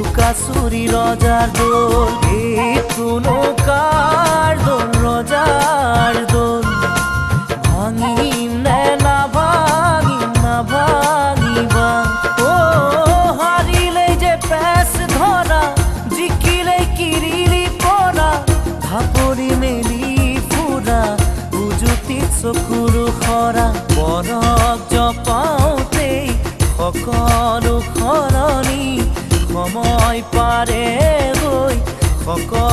লুকাচুৰি ৰজাৰ দোল এইটোনো কাৰ দোল ৰজাৰ দোল ভাঙিম নে নাভাঙিবা হাৰিলেই যে পেচ ধৰা জিকিলেই কিৰিলি পৰা ধাপৰি মেলি ফুৰা উজুতিত চকুৰো খৰা বৰক জপাওঁতেই সকলো সলনি সময় পাৰে গৈ সকলো